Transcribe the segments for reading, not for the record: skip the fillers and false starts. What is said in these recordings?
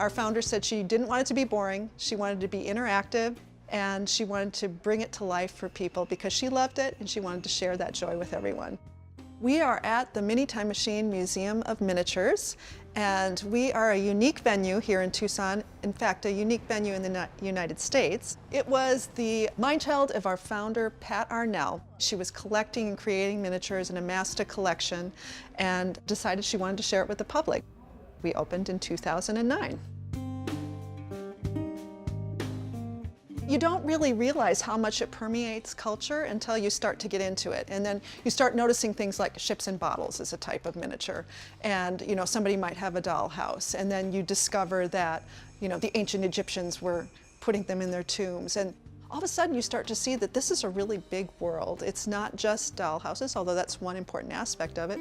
Our founder said she didn't want it to be boring, she wanted it to be interactive, and she wanted to bring it to life for people because she loved it and she wanted to share that joy with everyone. We are at the Mini Time Machine Museum of Miniatures, and we are a unique venue here in Tucson, in fact, a unique venue in the United States. It was the mindchild of our founder, Pat Arnell. She was collecting and creating miniatures and amassed a collection and decided she wanted to share it with the public. We opened in 2009. You don't really realize how much it permeates culture until you start to get into it. And then you start noticing things like ships and bottles is a type of miniature. And somebody might have a dollhouse. And then you discover that the ancient Egyptians were putting them in their tombs. And all of a sudden you start to see that this is a really big world. It's not just dollhouses, although that's one important aspect of it.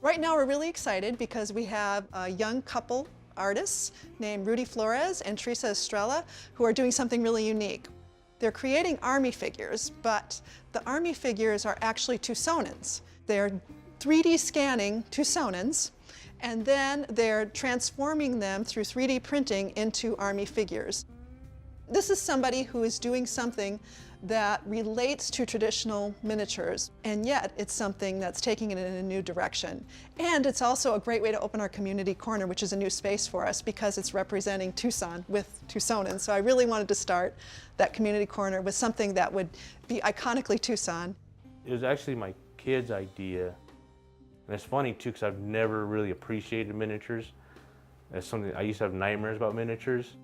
Right now we're really excited because we have a young couple artists named Rudy Flores and Teresa Estrella who are doing something really unique. They're creating Army figures, but the Army figures are actually Tucsonans. They're 3D scanning Tucsonans, and then they're transforming them through 3D printing into Army figures. This is somebody who is doing something that relates to traditional miniatures, and yet it's something that's taking it in a new direction. And it's also a great way to open our community corner, which is a new space for us because it's representing Tucson with Tucsonans. So I really wanted to start that community corner with something that would be iconically Tucson. It was actually my kid's idea. And it's funny too, because I've never really appreciated miniatures. That's something I used to have nightmares about miniatures.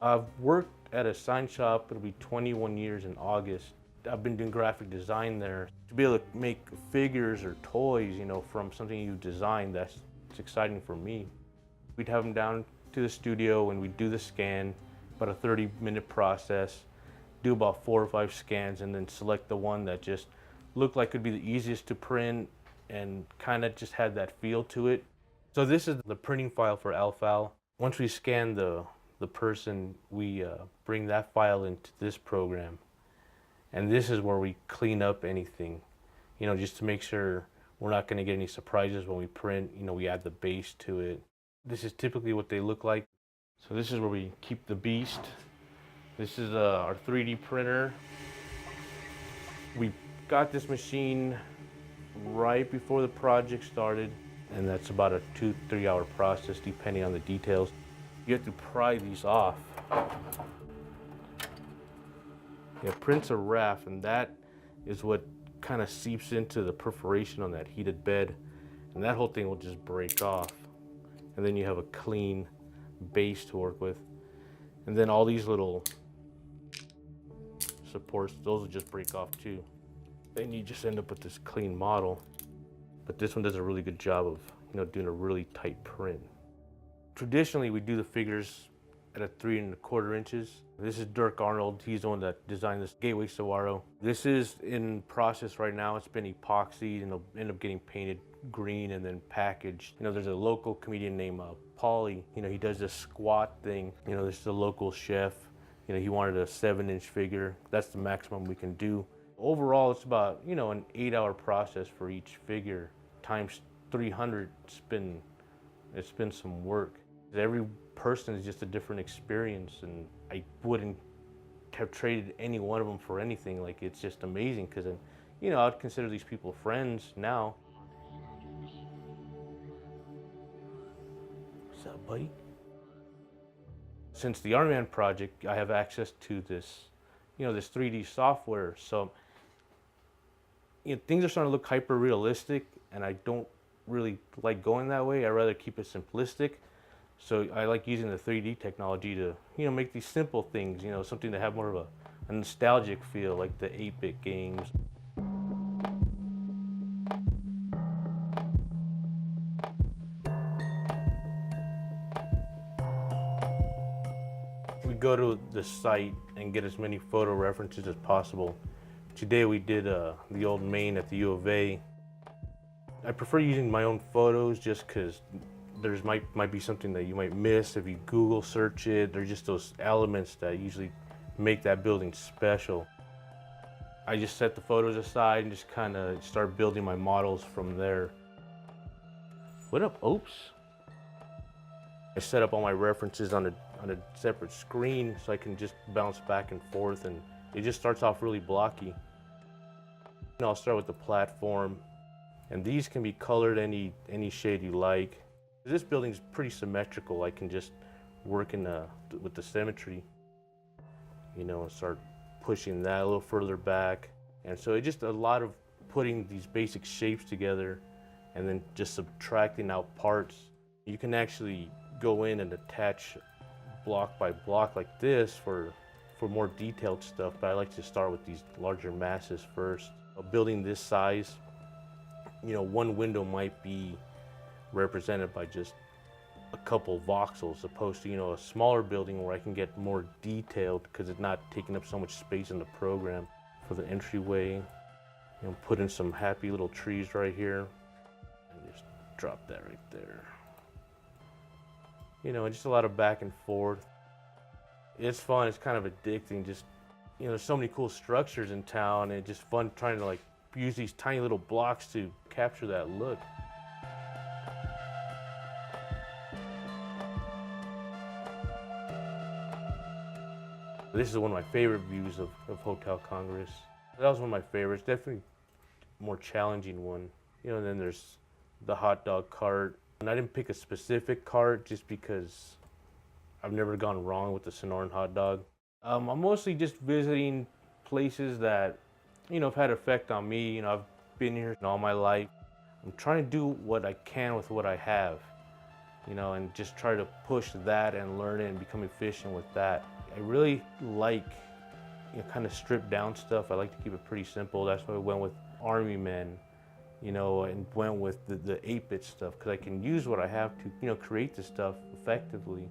I've worked at a sign shop. It'll be 21 years in August. I've been doing graphic design there. To be able to make figures or toys, from something you designed, it's exciting for me. We'd have them down to the studio and we'd do the scan, about a 30-minute process, do about 4 or 5 scans, and then select the one that just looked like it'd be the easiest to print and kind of just had that feel to it. So this is the printing file for Alfal. Once we scan the person, we bring that file into this program, and this is where we clean up anything, just to make sure we're not going to get any surprises when we print. We add the base to it. This is typically what they look like. So this is where we keep the beast. This is our 3D printer. We got this machine right before the project started, and that's about a 2-3 hour process depending on the details. You have to pry these off. It prints a raft, and that is what kind of seeps into the perforation on that heated bed, and that whole thing will just break off. And then you have a clean base to work with. And then all these little supports, those will just break off too. Then you just end up with this clean model. But this one does a really good job of doing a really tight print. Traditionally, we do the figures at a 3¼ inches. This is Dirk Arnold. He's the one that designed this Gateway Saguaro. This is in process right now. It's been epoxied and it'll end up getting painted green and then packaged. There's a local comedian named Paulie. He does this squat thing. This is a local chef. He wanted a 7-inch figure. That's the maximum we can do. Overall, it's about, an 8-hour process for each figure. Times 300, it's been some work. Every person is just a different experience, and I wouldn't have traded any one of them for anything. It's just amazing because, I'd consider these people friends now. What's up, buddy? Since the Army Man project, I have access to this, this 3D software. So, things are starting to look hyper realistic, and I don't really like going that way. I rather keep it simplistic. So I like using the 3D technology to, make these simple things, something to have more of a nostalgic feel, like the 8-bit games. We go to the site and get as many photo references as possible. Today we did the old main at the U of A. I prefer using my own photos just because there's might be something that you might miss if you Google search it. There's just those elements that usually make that building special. I just set the photos aside and just kind of start building my models from there. What up, Opes? I set up all my references on a separate screen so I can just bounce back and forth, and it just starts off really blocky. I'll start with the platform, and these can be colored any shade you like. This building's pretty symmetrical. I can just work with the symmetry, and start pushing that a little further back. And so it's just a lot of putting these basic shapes together and then just subtracting out parts. You can actually go in and attach block by block like this for more detailed stuff, but I like to start with these larger masses first. A building this size, one window might be represented by just a couple voxels, opposed to a smaller building where I can get more detailed because it's not taking up so much space in the program. For the entryway, put in some happy little trees right here and just drop that right there. Just a lot of back and forth. It's fun. It's kind of addicting. Just there's so many cool structures in town, and it's just fun trying to use these tiny little blocks to capture that look. This is one of my favorite views of Hotel Congress. That was one of my favorites, definitely a more challenging one. And then there's the Hotdog Cart. And I didn't pick a specific cart just because I've never gone wrong with the Sonoran hot dog. I'm mostly just visiting places that, have had effect on me. I've been here all my life. I'm trying to do what I can with what I have, and just try to push that and learn it and become efficient with that. I really like, kind of stripped down stuff. I like to keep it pretty simple. That's why I went with Army men, and went with the 8-bit stuff, because I can use what I have to, create this stuff effectively.